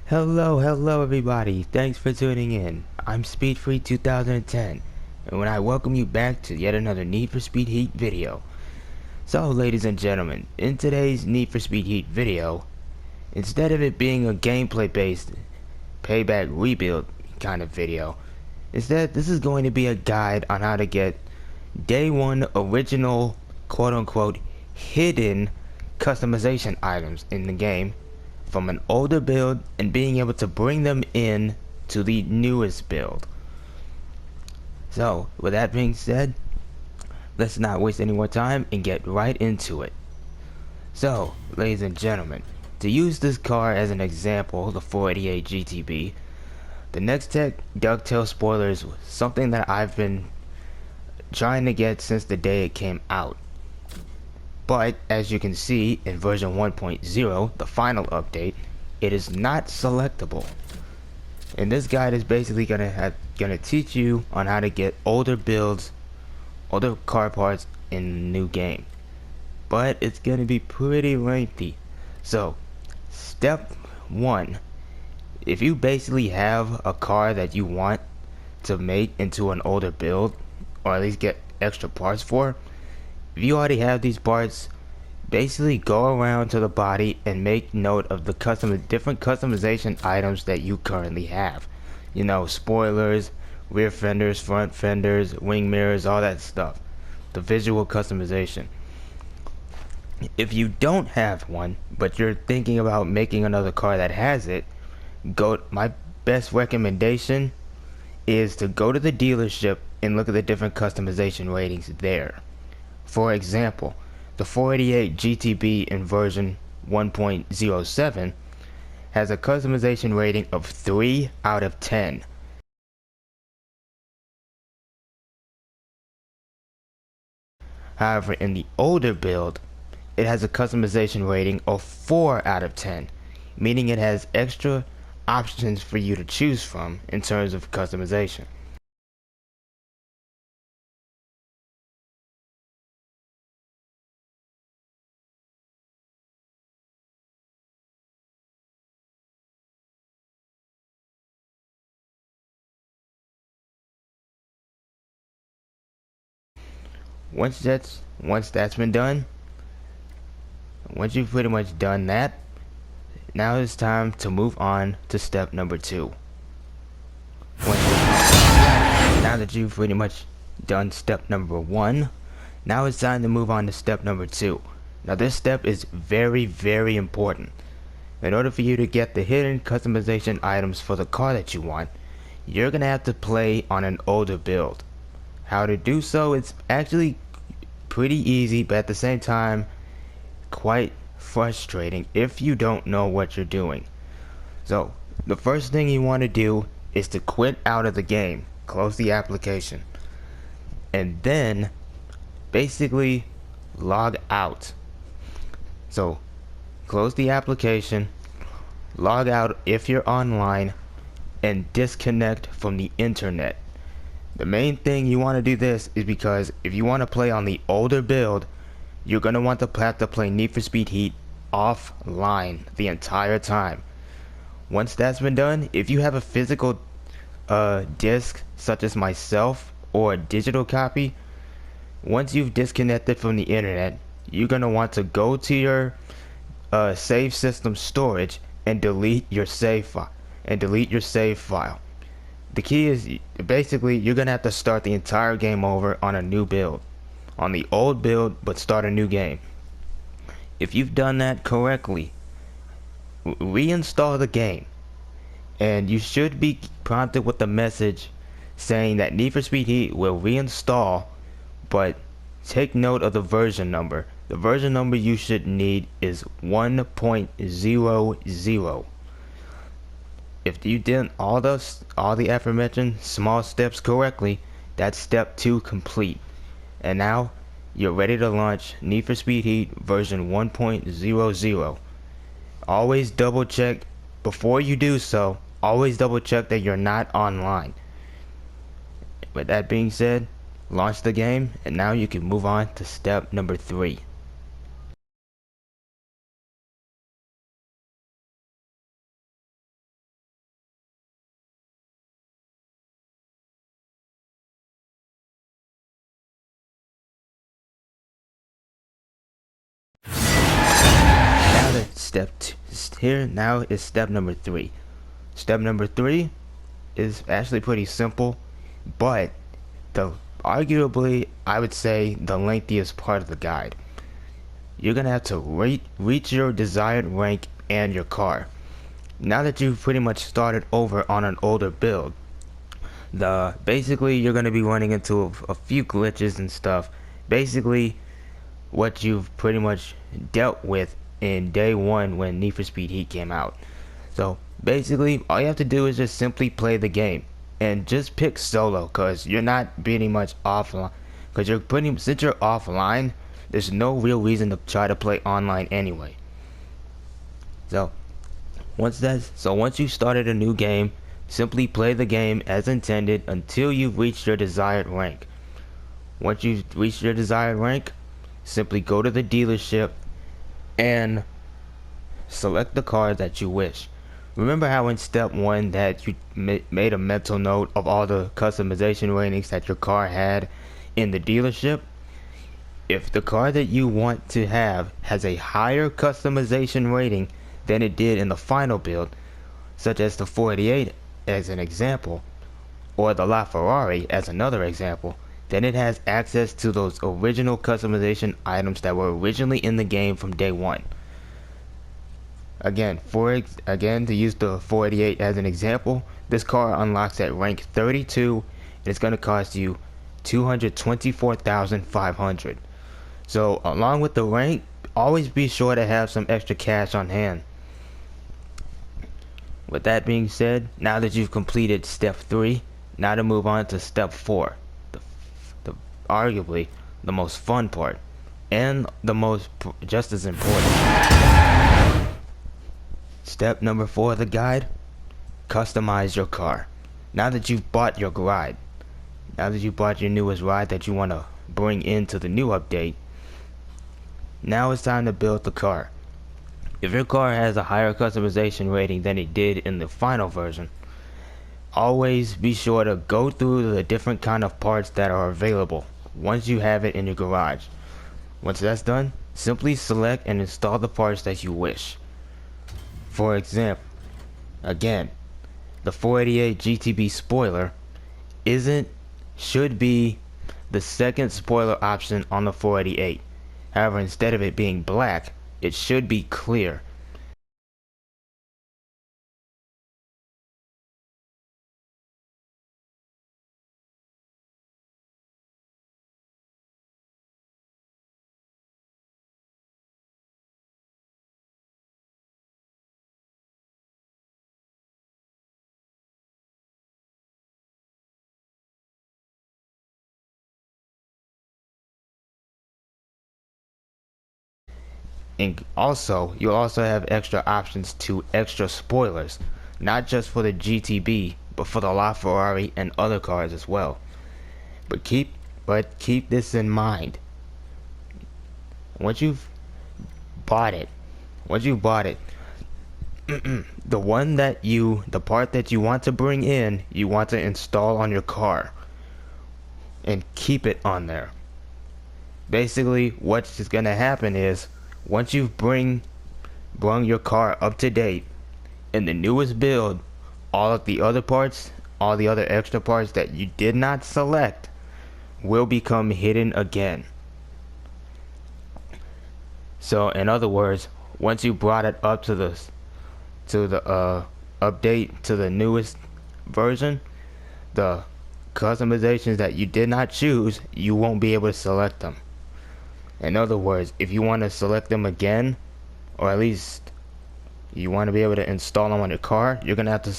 Hello everybody, thanks for tuning in. I'm Speedfree 2010, and when I welcome you back to yet another Need for Speed Heat video. So ladies and gentlemen, in today's Need for Speed Heat video, instead of it being a gameplay based payback rebuild kind of video, instead this is going to be a guide on how to get day one original quote unquote hidden customization items in the game from an older build and being able to bring them in to the newest build. So with that being said, let's not waste any more time and get right into it. So ladies and gentlemen, to use this car as an example, the 488 GTB, the Next Tech Ducktail spoilers was something that I've been trying to get since the day it came out. But as you can see in version 1.0, the final update, it is not selectable. And this guide is basically gonna teach you on how to get older builds, older car parts in the new game. But it's gonna be pretty lengthy. So, step 1. If you basically have a car that you want to make into an older build, or at least get extra parts for, if you already have these parts, basically go around to the body and make note of the different customization items that you currently have. You know, spoilers, rear fenders, front fenders, wing mirrors, all that stuff. The visual customization. If you don't have one, but you're thinking about making another car that has it, my best recommendation is to go to the dealership and look at the different customization ratings there. For example, the 488 GTB in version 1.07 has a customization rating of 3 out of 10. However, in the older build, it has a customization rating of 4 out of 10, meaning it has extra options for you to choose from in terms of customization. Once that's been done, once you've pretty much done that, now it's time to move on to step number 2. Now that you've pretty much done step number 1, now it's time to move on to step number 2. Now this step is very important. In order for you to get the hidden customization items for the car that you want, you're gonna have to play on an older build. How to do so, it's actually pretty easy, but at the same time quite frustrating if you don't know what you're doing. So the first thing you want to do is to quit out of the game, close the application, and then basically log out. So close the application, log out if you're online, and disconnect from the internet. The main thing you want to do this is because if you want to play on the older build, you're going to want to have to play Need for Speed Heat offline the entire time. Once that's been done, if you have a physical disc such as myself or a digital copy, once you've disconnected from the internet, you're going to want to go to your save system storage and delete your save file. The key is basically you're gonna have to start the entire game over on a new build, on the old build, but start a new game. If you've done that correctly, reinstall the game, and you should be prompted with a message saying that Need for Speed Heat will reinstall, but take note of the version number. The version number you should need is 1.00. If you did all the aforementioned small steps correctly, that's step 2 complete. And now you're ready to launch Need for Speed Heat version 1.00. Always double check before you do so. Always double check that you're not online. With that being said, launch the game, and now you can move on to step number 3. here now is step number 3. Step number 3 is actually pretty simple, but the arguably I would say the lengthiest part of the guide. You're gonna have to reach your desired rank and your car. Now that you've pretty much started over on an older build, basically you're gonna be running into a few glitches and stuff. Basically, what you've pretty much dealt with in day 1 when Need for Speed Heat came out. So basically, all you have to do is just simply play the game and just pick solo, cause you're not pretty much offline. Cause since you're offline, there's no real reason to try to play online anyway. So once you started a new game, simply play the game as intended until you've reached your desired rank. Once you've reached your desired rank, simply go to the dealership and select the car that you wish. Remember how in step 1 that you made a mental note of all the customization ratings that your car had in the dealership? If the car that you want to have has a higher customization rating than it did in the final build, such as the 488 as an example, or the LaFerrari as another example, then it has access to those original customization items that were originally in the game from day 1. Again, to use the 488 as an example, this car unlocks at rank 32 and it's going to cost you $224,500. So along with the rank, always be sure to have some extra cash on hand. With that being said, now that you've completed step 3, now to move on to step 4, arguably the most fun part and the most just as important. Step number 4 of the guide: customize your car. Now that you've bought your ride, now that you bought your newest ride that you want to bring into the new update, now it's time to build the car. If your car has a higher customization rating than it did in the final version, always be sure to go through the different kind of parts that are available once you have it in your garage. Once that's done, simply select and install the parts that you wish. For example, again, the 488 GTB spoiler should be the second spoiler option on the 488. However, instead of it being black, it should be clear. And also, you'll also have extra options to extra spoilers, not just for the GTB, but for the LaFerrari and other cars as well. But keep this in mind. Once you've bought it, the part that you want to bring in, you want to install on your car and keep it on there. Basically, what's just gonna happen is, once you've brung your car up to date in the newest build, all of the other parts, all the other extra parts that you did not select will become hidden again. So in other words, once you brought it up to the update to the newest version, the customizations that you did not choose, you won't be able to select them. In other words, if you want to select them again, or at least you want to be able to install them on your car, you're gonna have to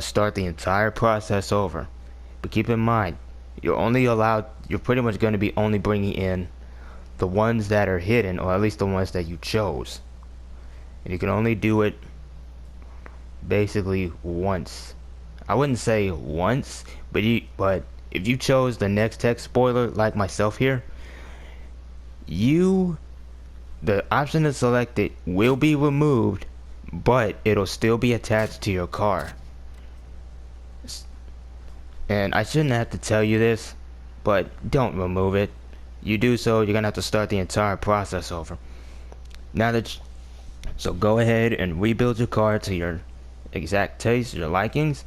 start the entire process over. But keep in mind, you're pretty much going to be only bringing in the ones that are hidden, or at least the ones that you chose, and you can only do it basically once. I wouldn't say once, but if you chose the Next Tech spoiler like myself here, the option to select it will be removed, but it'll still be attached to your car. And I shouldn't have to tell you this, but don't remove it. You do so, you're gonna have to start the entire process over. Now that So go ahead and rebuild your car to your exact taste, your likings,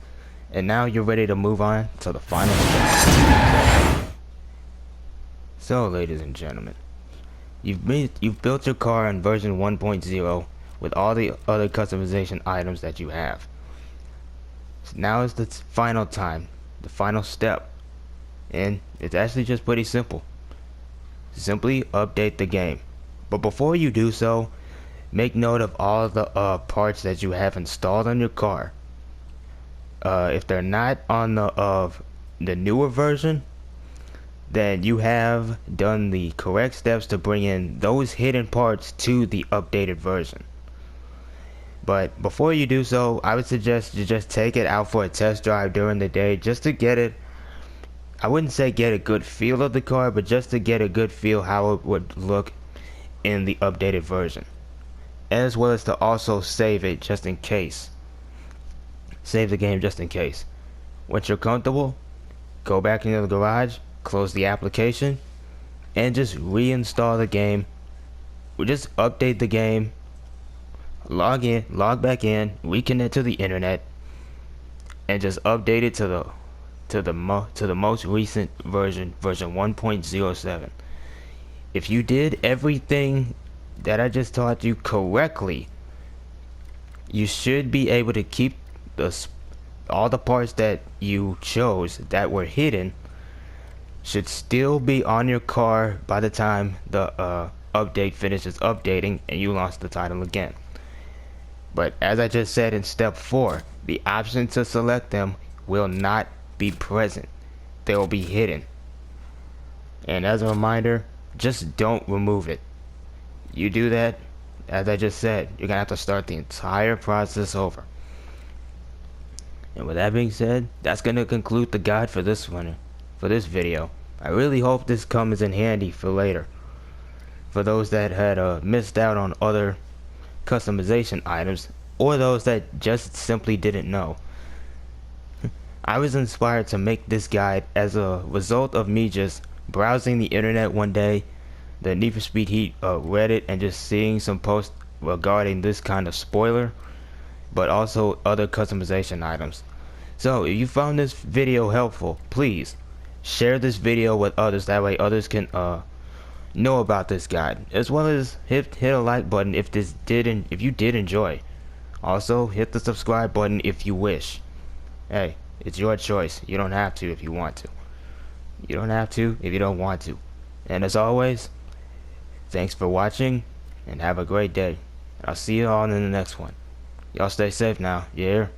and now you're ready to move on to the final step. So ladies and gentlemen, you've built your car in version 1.0 with all the other customization items that you have. So now is the final time, the final step, and it's actually just pretty simple. Simply update the game. But before you do so, make note of all the parts that you have installed on your car. If they're not on the newer version, then you have done the correct steps to bring in those hidden parts to the updated version. But before you do so, I would suggest you just take it out for a test drive during the day just to get it, I wouldn't say get a good feel of the car, but just to get a good feel how it would look in the updated version, as well as to also save it just in case. Save the game just in case. Once you're comfortable, go back into the garage, close the application, and just reinstall the game. We'll just update the game, log back in, reconnect to the internet, and just update it to the most recent version 1.07. If you did everything that I just taught you correctly, you should be able to keep all the parts that you chose that were hidden should still be on your car by the time the update finishes updating and you launch the title again. But as I just said in step 4, the option to select them will not be present. They will be hidden. And as a reminder, just don't remove it. You do that, as I just said, you're gonna have to start the entire process over. And with that being said, that's gonna conclude the guide for this video. I really hope this comes in handy for later, for those that had missed out on other customization items, or those that just simply didn't know. I was inspired to make this guide as a result of me just browsing the internet one day, the Need for Speed Heat Reddit, and just seeing some posts regarding this kind of spoiler, but also other customization items. So if you found this video helpful, please share this video with others, that way others can know about this guide, as well as hit a like button if you did enjoy. Also hit the subscribe button if you wish. Hey, it's your choice. You don't have to if you want to. You don't have to if you don't want to. And as always, thanks for watching and have a great day. I'll see you all in the next one. Y'all stay safe now, yeah?